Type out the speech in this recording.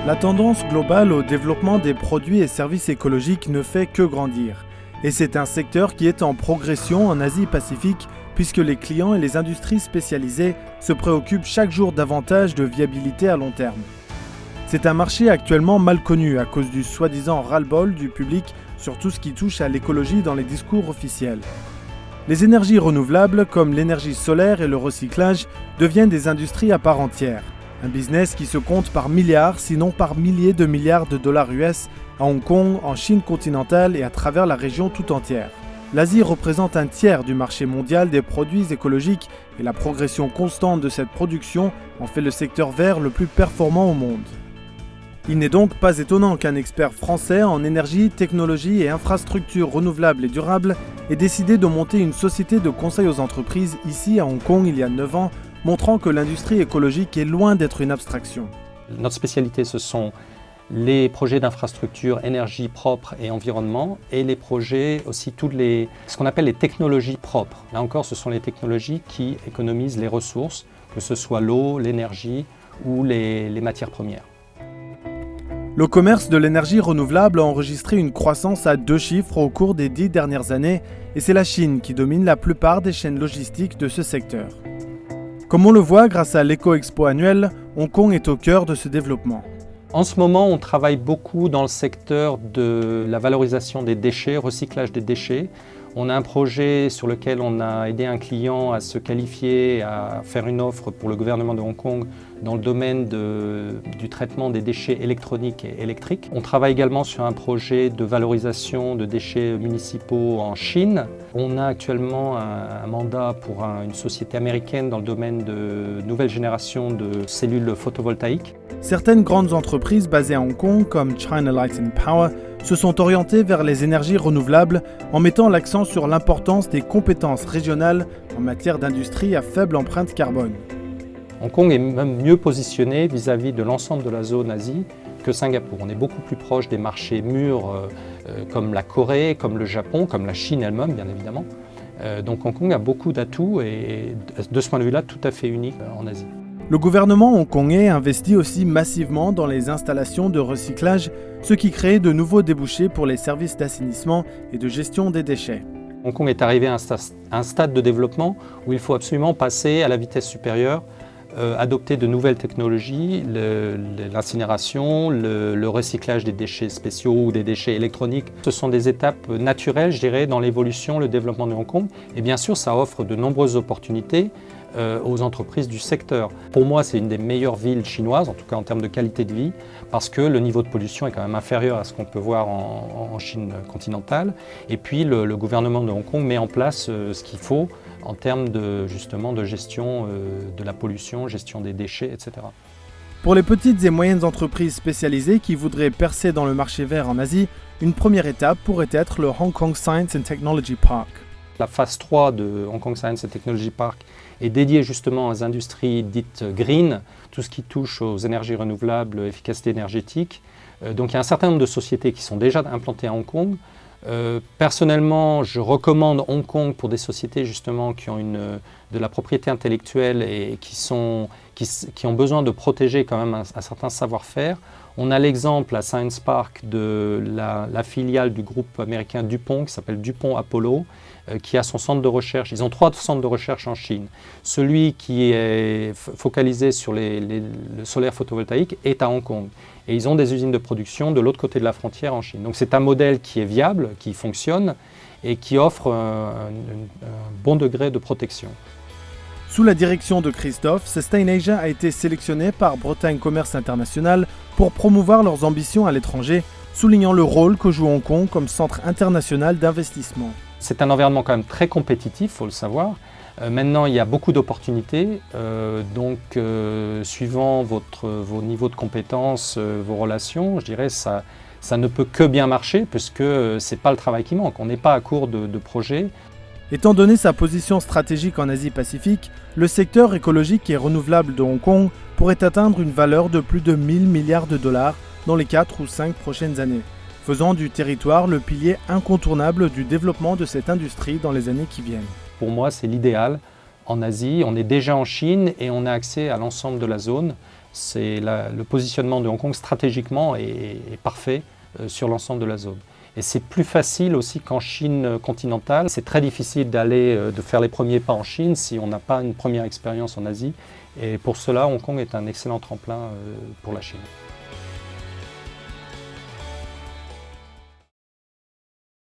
La tendance globale au développement des produits et services écologiques ne fait que grandir. Et c'est un secteur qui est en progression en Asie-Pacifique puisque les clients et les industries spécialisées se préoccupent chaque jour davantage de viabilité à long terme. C'est un marché actuellement mal connu à cause du soi-disant ras-le-bol du public sur tout ce qui touche à l'écologie dans les discours officiels. Les énergies renouvelables comme l'énergie solaire et le recyclage deviennent des industries à part entière. Un business qui se compte par milliards, sinon par milliers de milliards de dollars US à Hong Kong, en Chine continentale et à travers la région tout entière. L'Asie représente un tiers du marché mondial des produits écologiques et la progression constante de cette production en fait le secteur vert le plus performant au monde. Il n'est donc pas étonnant qu'un expert français en énergie, technologie et infrastructures renouvelables et durables ait décidé de monter une société de conseil aux entreprises ici à Hong Kong il y a 9 ans, montrant que l'industrie écologique est loin d'être une abstraction. Notre spécialité, ce sont les projets d'infrastructure, énergie propre et environnement, et les projets aussi ce qu'on appelle les technologies propres. Là encore, ce sont les technologies qui économisent les ressources, que ce soit l'eau, l'énergie ou les matières premières. Le commerce de l'énergie renouvelable a enregistré une croissance à 2 chiffres au cours des 10 dernières années, et c'est la Chine qui domine la plupart des chaînes logistiques de ce secteur. Comme on le voit grâce à l'Eco-Expo annuel, Hong Kong est au cœur de ce développement. En ce moment, on travaille beaucoup dans le secteur de la valorisation des déchets, recyclage des déchets. On a un projet sur lequel on a aidé un client à se qualifier, à faire une offre pour le gouvernement de Hong Kong dans le domaine du traitement des déchets électroniques et électriques. On travaille également sur un projet de valorisation de déchets municipaux en Chine. On a actuellement un mandat pour une société américaine dans le domaine de nouvelle génération de cellules photovoltaïques. Certaines grandes entreprises basées à Hong Kong, comme China Light and Power, se sont orientées vers les énergies renouvelables en mettant l'accent sur l'importance des compétences régionales en matière d'industrie à faible empreinte carbone. Hong Kong est même mieux positionné vis-à-vis de l'ensemble de la zone Asie que Singapour. On est beaucoup plus proche des marchés mûrs comme la Corée, comme le Japon, comme la Chine elle-même bien évidemment. Donc Hong Kong a beaucoup d'atouts et de ce point de vue-là tout à fait unique en Asie. Le gouvernement hongkongais investit aussi massivement dans les installations de recyclage, ce qui crée de nouveaux débouchés pour les services d'assainissement et de gestion des déchets. Hong Kong est arrivé à un stade de développement où il faut absolument passer à la vitesse supérieure, adopter de nouvelles technologies, l'incinération, le recyclage des déchets spéciaux ou des déchets électroniques. Ce sont des étapes naturelles, je dirais, dans l'évolution, le développement de Hong Kong. Et bien sûr, ça offre de nombreuses opportunités aux entreprises du secteur. Pour moi, c'est une des meilleures villes chinoises, en tout cas en termes de qualité de vie, parce que le niveau de pollution est quand même inférieur à ce qu'on peut voir en Chine continentale. Et puis, le gouvernement de Hong Kong met en place ce qu'il faut en termes justement de gestion de la pollution, gestion des déchets, etc. Pour les petites et moyennes entreprises spécialisées qui voudraient percer dans le marché vert en Asie, une première étape pourrait être le Hong Kong Science and Technology Park. La phase 3 de Hong Kong Science and Technology Park est dédiée justement aux industries dites green, tout ce qui touche aux énergies renouvelables, efficacité énergétique. Donc il y a un certain nombre de sociétés qui sont déjà implantées à Hong Kong. Personnellement, je recommande Hong Kong pour des sociétés justement qui ont de la propriété intellectuelle et qui ont besoin de protéger quand même un certain savoir-faire. On a l'exemple à Science Park de la filiale du groupe américain DuPont qui s'appelle DuPont Apollo, qui a son centre de recherche. Ils ont 3 centres de recherche en Chine. Celui qui est focalisé sur le solaire photovoltaïque est à Hong Kong. Et ils ont des usines de production de l'autre côté de la frontière en Chine. Donc c'est un modèle qui est viable, qui fonctionne et qui offre un bon degré de protection. Sous la direction de Christophe, Sustain Asia a été sélectionné par Bretagne Commerce International pour promouvoir leurs ambitions à l'étranger, soulignant le rôle que joue Hong Kong comme centre international d'investissement. C'est un environnement quand même très compétitif, il faut le savoir. Maintenant, il y a beaucoup d'opportunités, suivant vos niveaux de compétences, vos relations, je dirais ça ne peut que bien marcher puisque ce n'est pas le travail qui manque, on n'est pas à court de projets. Étant donné sa position stratégique en Asie-Pacifique, le secteur écologique et renouvelable de Hong Kong pourrait atteindre une valeur de plus de 1000 milliards de dollars dans les 4 ou 5 prochaines années, faisant du territoire le pilier incontournable du développement de cette industrie dans les années qui viennent. Pour moi, c'est l'idéal. En Asie, on est déjà en Chine et on a accès à l'ensemble de la zone. Le positionnement de Hong Kong stratégiquement est parfait sur l'ensemble de la zone. Et c'est plus facile aussi qu'en Chine continentale. C'est très difficile de faire les premiers pas en Chine si on n'a pas une première expérience en Asie. Et pour cela, Hong Kong est un excellent tremplin pour la Chine.